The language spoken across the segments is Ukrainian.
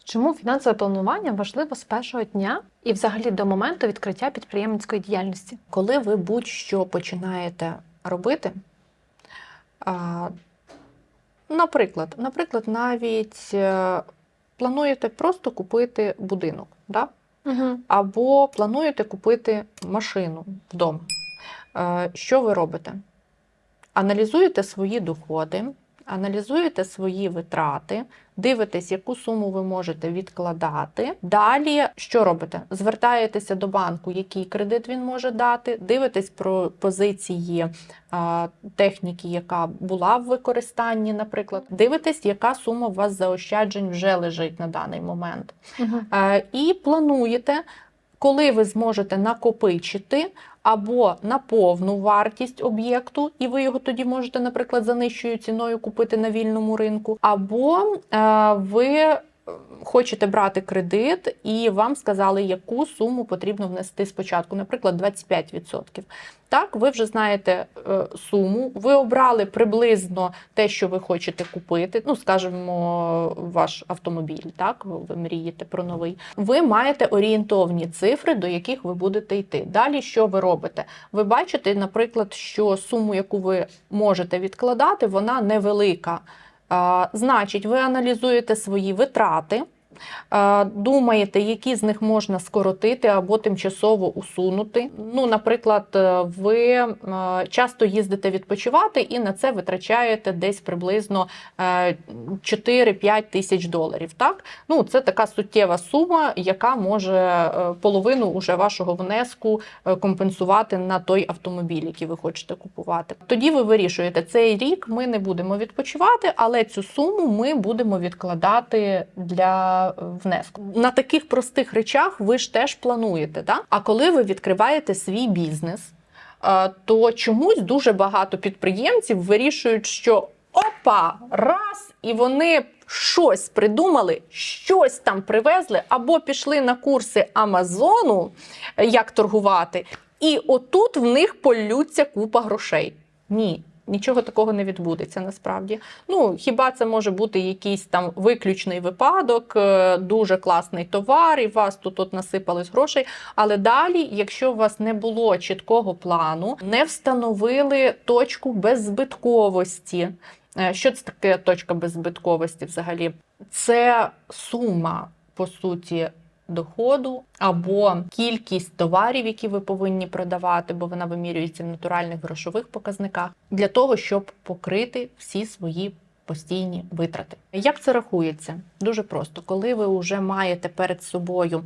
Чому фінансове планування важливо з першого дня і взагалі до моменту відкриття підприємницької діяльності? Коли ви будь-що починаєте робити, наприклад, навіть плануєте просто купити будинок, да? Або плануєте купити машину вдома. Що ви робите? Аналізуєте свої доходи, аналізуєте свої витрати, дивитесь, яку суму ви можете відкладати. Далі що робите? Звертаєтеся до банку, який кредит він може дати, дивитесь про позиції техніки, яка була в використанні, наприклад. Дивитесь, яка сума у вас заощаджень вже лежить на даний момент. І плануєте, коли ви зможете накопичити або на повну вартість об'єкту, і ви його тоді можете, наприклад, за нижчою ціною купити на вільному ринку, або ви хочете брати кредит і вам сказали, яку суму потрібно внести спочатку, наприклад, 25%. Так, ви вже знаєте суму, ви обрали приблизно те, що ви хочете купити, ну, скажімо, ваш автомобіль, так, ви мрієте про новий. Ви маєте орієнтовні цифри, до яких ви будете йти. Далі що ви робите? Ви бачите, наприклад, що суму, яку ви можете відкладати, вона невелика. Значить, ви аналізуєте свої витрати, думаєте, які з них можна скоротити або тимчасово усунути. Ну, наприклад, ви часто їздите відпочивати і на це витрачаєте десь приблизно 4-5 тисяч доларів. Так? Ну, це така суттєва сума, яка може половину уже вашого внеску компенсувати на той автомобіль, який ви хочете купувати. Тоді ви вирішуєте, цей рік ми не будемо відпочивати, але цю суму ми будемо відкладати для внеску. На таких простих речах ви ж теж плануєте. Да? А коли ви відкриваєте свій бізнес, то чомусь дуже багато підприємців вирішують, що опа, раз, і вони щось придумали, щось там привезли, або пішли на курси Амазону, як торгувати, і отут в них полються купа грошей. Ні. Нічого такого не відбудеться насправді. Ну, хіба це може бути якийсь там виключний випадок, дуже класний товар, і у вас тут насипались грошей. Але далі, якщо у вас не було чіткого плану, не встановили точку беззбитковості. Що це таке точка беззбитковості взагалі? Це сума, по суті, доходу або кількість товарів, які ви повинні продавати, бо вона вимірюється в натуральних грошових показниках, для того, щоб покрити всі свої постійні витрати. Як це рахується? Дуже просто. Коли ви вже маєте перед собою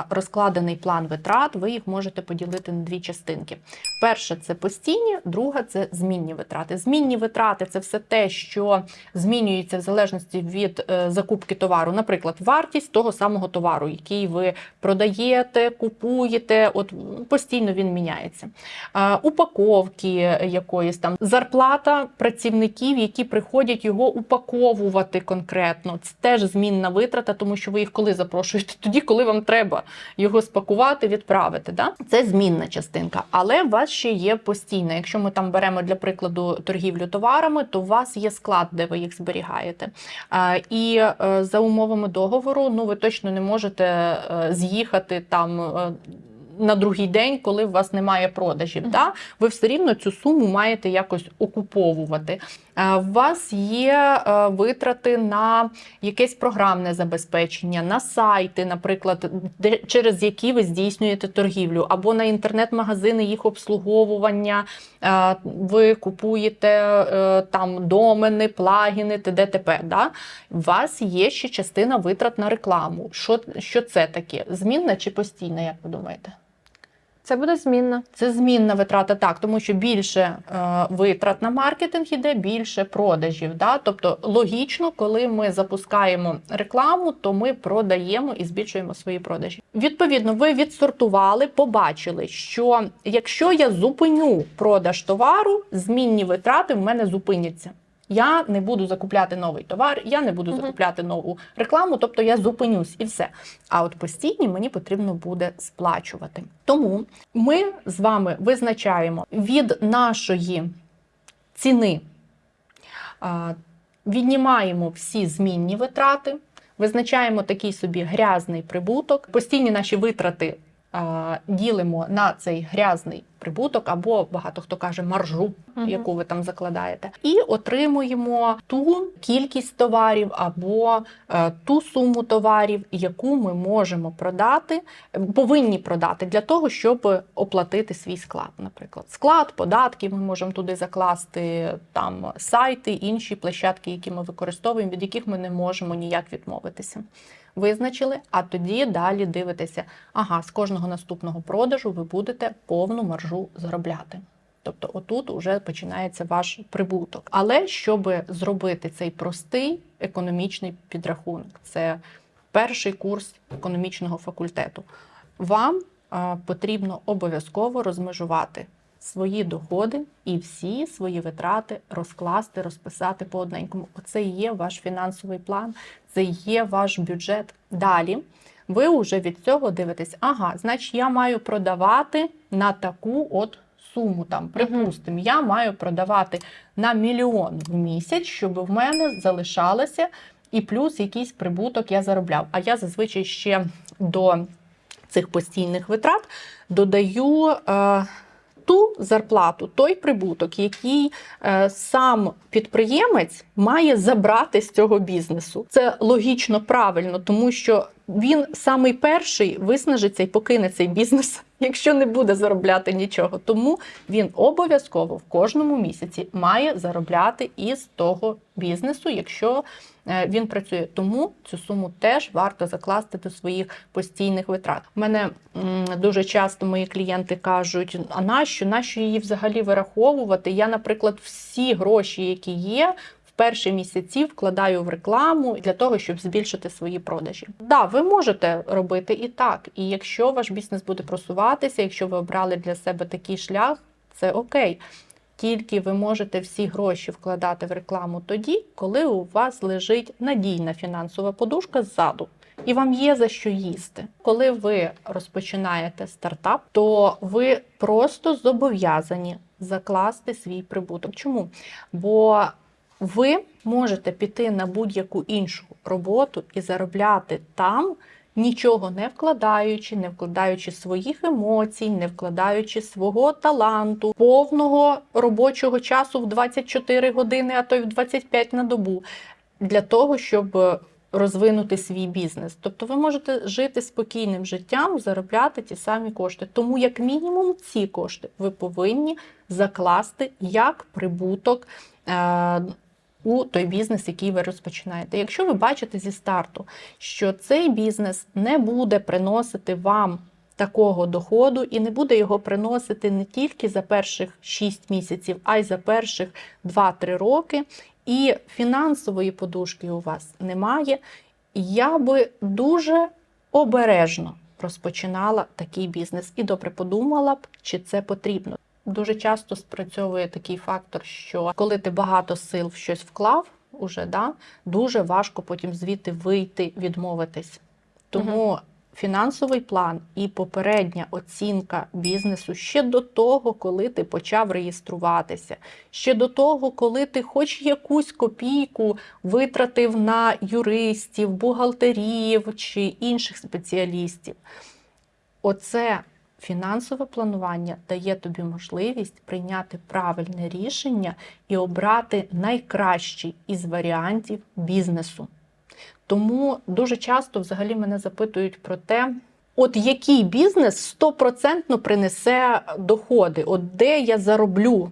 розкладений план витрат, ви їх можете поділити на дві частинки. Перша – це постійні, друга – це змінні витрати. Змінні витрати – це все те, що змінюється в залежності від закупки товару. Наприклад, вартість того самого товару, який ви продаєте, купуєте, от постійно він міняється. Упаковки якоїсь там, зарплата працівників, які приходять його упаковувати конкретно. Це теж змінна витрата, тому що ви їх коли запрошуєте? Тоді, коли вам треба його спакувати, відправити. Да? Це змінна частинка. Але у вас ще є постійна. Якщо ми там беремо, для прикладу, торгівлю товарами, то у вас є склад, де ви їх зберігаєте. І за умовами договору, ну, ви точно не можете з'їхати там на другий день, коли у вас немає продажів. Да? Ви все рівно цю суму маєте якось окуповувати. У вас є витрати на якесь програмне забезпечення, на сайти, наприклад, через які ви здійснюєте торгівлю, або на інтернет-магазини, їх обслуговування, ви купуєте там домени, плагіни, т.д. т.п. Да? У вас є ще частина витрат на рекламу. Що це таке? Змінна чи постійна, як ви думаєте? Це буде змінна. Це змінна витрата, так, тому що більше витрат на маркетинг іде, більше продажів. Да? Тобто логічно, коли ми запускаємо рекламу, то ми продаємо і збільшуємо свої продажі. Відповідно, ви відсортували, побачили, що якщо я зупиню продаж товару, змінні витрати в мене зупиняться. Я не буду закупляти новий товар, я не буду закупляти нову рекламу, тобто я зупинюсь і все. А от постійні мені потрібно буде сплачувати. Тому ми з вами визначаємо від нашої ціни, віднімаємо всі змінні витрати, Визначаємо такий собі грязний прибуток. Постійні наші витрати ділимо на цей грязний прибуток, або багато хто каже маржу, яку ви там закладаєте, і отримуємо ту кількість товарів або ту суму товарів, яку ми можемо продати, повинні продати для того, щоб оплатити свій склад. Наприклад, склад, податки ми можемо туди закласти, там сайти, інші площадки, які ми використовуємо, від яких ми не можемо ніяк відмовитися. Визначили, а тоді далі дивитеся, ага, з кожного наступного продажу ви будете повну маржу заробляти. Тобто отут вже починається ваш прибуток. Але щоб зробити цей простий економічний підрахунок, це перший курс економічного факультету, вам потрібно обов'язково розмежувати свої доходи і всі свої витрати розкласти, розписати по одненькому. Оце і є ваш фінансовий план, це є ваш бюджет. Далі ви вже від цього дивитесь, ага, значить я маю продавати на таку от суму, там, припустимо, я маю продавати на 1 мільйон в місяць, щоб в мене залишалося і плюс якийсь прибуток я заробляв. А я зазвичай ще до цих постійних витрат додаю ту зарплату, той прибуток, який сам підприємець має забрати з цього бізнесу. Це логічно правильно, тому що він самий перший виснажиться і покине цей бізнес, якщо не буде заробляти нічого. Тому він обов'язково в кожному місяці має заробляти із того бізнесу, якщо він працює. Тому цю суму теж варто закласти до своїх постійних витрат. У мене дуже часто мої клієнти кажуть, а нащо її взагалі вираховувати? Я, наприклад, всі гроші, які є, в перші місяці вкладаю в рекламу для того, щоб збільшити свої продажі. Да, ви можете робити і так. І якщо ваш бізнес буде просуватися, якщо ви обрали для себе такий шлях, це окей. Тільки ви можете всі гроші вкладати в рекламу тоді, коли у вас лежить надійна фінансова подушка ззаду. І вам є за що їсти. Коли ви розпочинаєте стартап, то ви просто зобов'язані закласти свій прибуток. Чому? Бо ви можете піти на будь-яку іншу роботу і заробляти там, нічого не вкладаючи своїх емоцій, не вкладаючи свого таланту, повного робочого часу в 24 години, а то й в 25 на добу, для того, щоб розвинути свій бізнес. Тобто ви можете жити спокійним життям, заробляти ті самі кошти. Тому як мінімум ці кошти ви повинні закласти як прибуток у той бізнес, який ви розпочинаєте. Якщо ви бачите зі старту, що цей бізнес не буде приносити вам такого доходу і не буде його приносити не тільки за перших 6 місяців, а й за перших 2-3 роки, і фінансової подушки у вас немає, я би дуже обережно розпочинала такий бізнес і добре подумала б, чи це потрібно. Дуже часто спрацьовує такий фактор, що коли ти багато сил в щось вклав, дуже важко потім звідти вийти, відмовитись. Тому фінансовий план і попередня оцінка бізнесу ще до того, коли ти почав реєструватися, ще до того, коли ти хоч якусь копійку витратив на юристів, бухгалтерів чи інших спеціалістів. Оце фінансове планування дає тобі можливість прийняти правильне рішення і обрати найкращий із варіантів бізнесу. Тому дуже часто взагалі мене запитують про те, от який бізнес 100% принесе доходи, от де я зароблю.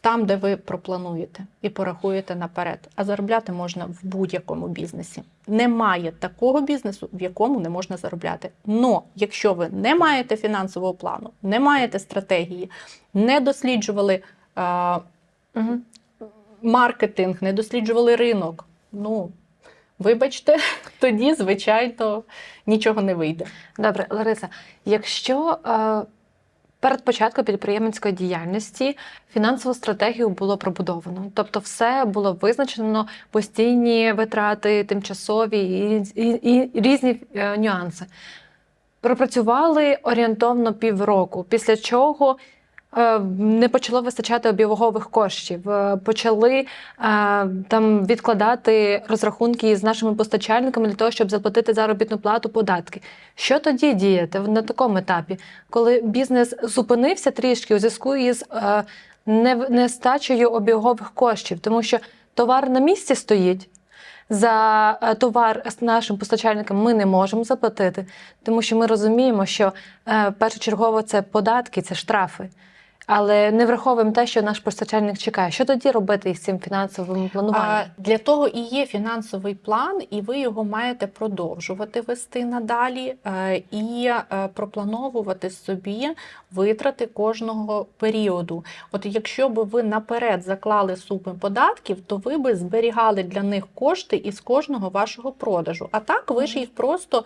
Там, де ви проплануєте і порахуєте наперед. А заробляти можна в будь-якому бізнесі. Немає такого бізнесу, в якому не можна заробляти. Но якщо ви не маєте фінансового плану, не маєте стратегії, не досліджували маркетинг, не досліджували ринок, вибачте, тоді, звичайно, нічого не вийде. Добре, Лариса, якщо перед початком підприємницької діяльності фінансову стратегію було пробудовано, тобто все було визначено, постійні витрати, тимчасові і різні нюанси. Пропрацювали орієнтовно півроку, після чого не почало вистачати обігових коштів, почали там відкладати розрахунки з нашими постачальниками для того, щоб заплатити заробітну плату, податки. Що тоді діяти на такому етапі, коли бізнес зупинився трішки у зв'язку із нестачею обігових коштів, тому що товар на місці стоїть, за товар з нашим постачальникам ми не можемо заплатити, тому що ми розуміємо, що першочергово це податки, це штрафи. Але не враховуємо те, що наш постачальник чекає. Що тоді робити із цим фінансовим плануванням? Для того і є фінансовий план, і ви його маєте продовжувати вести надалі і проплановувати собі витрати кожного періоду. От якщо б ви наперед заклали суми податків, то ви б зберігали для них кошти із кожного вашого продажу. А так ви ж їх просто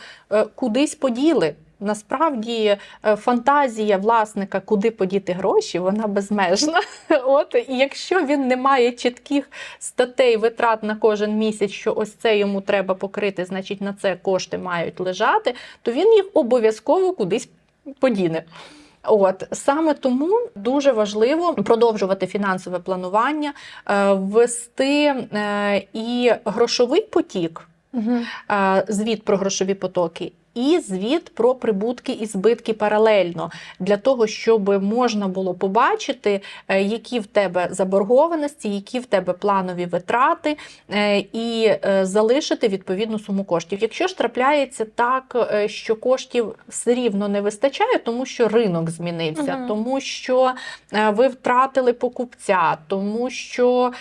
кудись поділи. Насправді фантазія власника, куди подіти гроші, вона безмежна. От, і якщо він не має чітких статей витрат на кожен місяць, що ось це йому треба покрити, значить на це кошти мають лежати, то він їх обов'язково кудись подіне. От, саме тому дуже важливо продовжувати фінансове планування, ввести і грошовий потік, звіт про грошові потоки, і звіт про прибутки і збитки паралельно, для того, щоб можна було побачити, які в тебе заборгованості, які в тебе планові витрати, і залишити відповідну суму коштів. Якщо ж трапляється так, що коштів все рівно не вистачає, тому що ринок змінився, тому що ви втратили покупця, тому що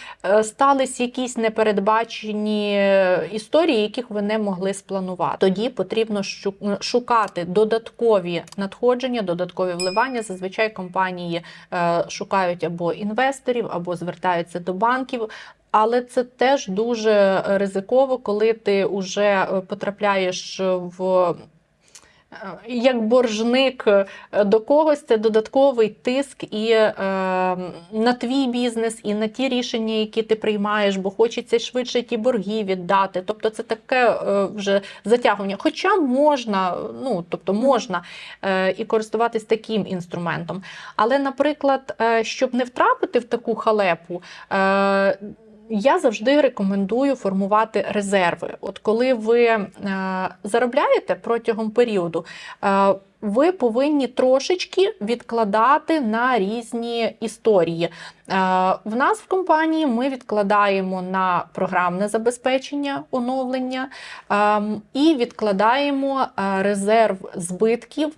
стались якісь непередбачені історії, яких ви не могли спланувати. Тоді потрібно шукати додаткові надходження, додаткові вливання. Зазвичай компанії шукають або інвесторів, або звертаються до банків. Але це теж дуже ризиково, коли ти вже потрапляєш як боржник до когось, це додатковий тиск і на твій бізнес, і на ті рішення, які ти приймаєш, бо хочеться швидше ті борги віддати. Тобто це таке вже затягування. Хоча можна, можна і користуватись таким інструментом. Але, наприклад, щоб не втрапити в таку халепу, я завжди рекомендую формувати резерви. От коли ви заробляєте протягом періоду, ви повинні трошечки відкладати на різні історії. В нас в компанії ми відкладаємо на програмне забезпечення, оновлення і відкладаємо резерв збитків.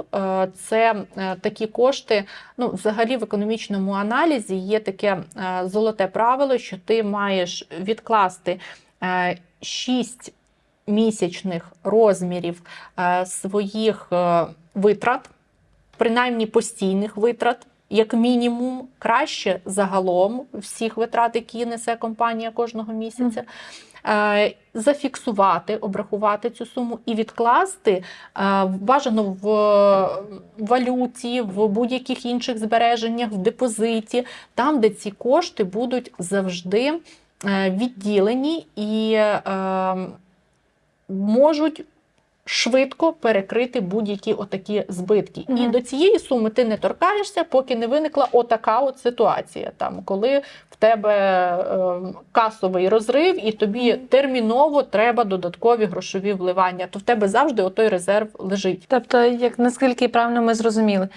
Це такі кошти, взагалі в економічному аналізі є таке золоте правило, що ти маєш відкласти 6 місячних розмірів своїх витрат, принаймні постійних витрат, як мінімум, краще загалом всіх витрат, які несе компанія кожного місяця, зафіксувати, обрахувати цю суму і відкласти бажано в валюті, в будь-яких інших збереженнях, в депозиті, там, де ці кошти будуть завжди відділені і можуть швидко перекрити будь-які отакі збитки. І до цієї суми ти не торкаєшся, поки не виникла отака от ситуація, коли в тебе касовий розрив і тобі терміново треба додаткові грошові вливання, то в тебе завжди отой резерв лежить. Тобто, наскільки правильно ми зрозуміли,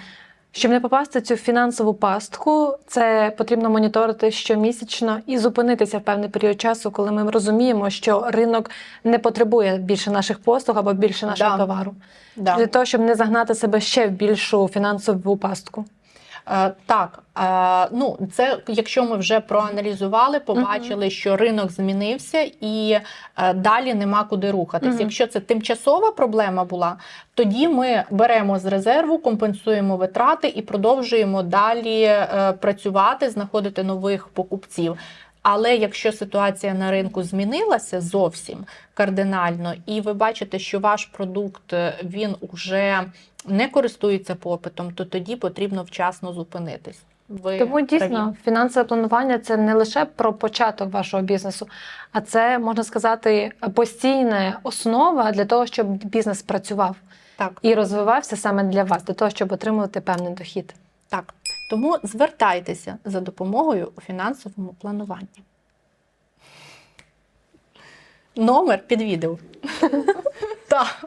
щоб не попасти в цю фінансову пастку, це потрібно моніторити щомісячно і зупинитися в певний період часу, коли ми розуміємо, що ринок не потребує більше наших послуг або більше нашого товару. Для того, щоб не загнати себе ще в більшу фінансову пастку. Так, це якщо ми вже проаналізували, побачили, що ринок змінився і далі нема куди рухатись. Якщо це тимчасова проблема була, тоді ми беремо з резерву, компенсуємо витрати і продовжуємо далі працювати, знаходити нових покупців. Але якщо ситуація на ринку змінилася зовсім кардинально, і ви бачите, що ваш продукт, він уже не користується попитом, то тоді потрібно вчасно зупинитись. Тому дійсно, фінансове планування – це не лише про початок вашого бізнесу, а це, можна сказати, постійна основа для того, щоб бізнес працював і розвивався саме для вас, для того, щоб отримувати певний дохід. Так. Тому звертайтеся за допомогою у фінансовому плануванні. Номер під відео. Так.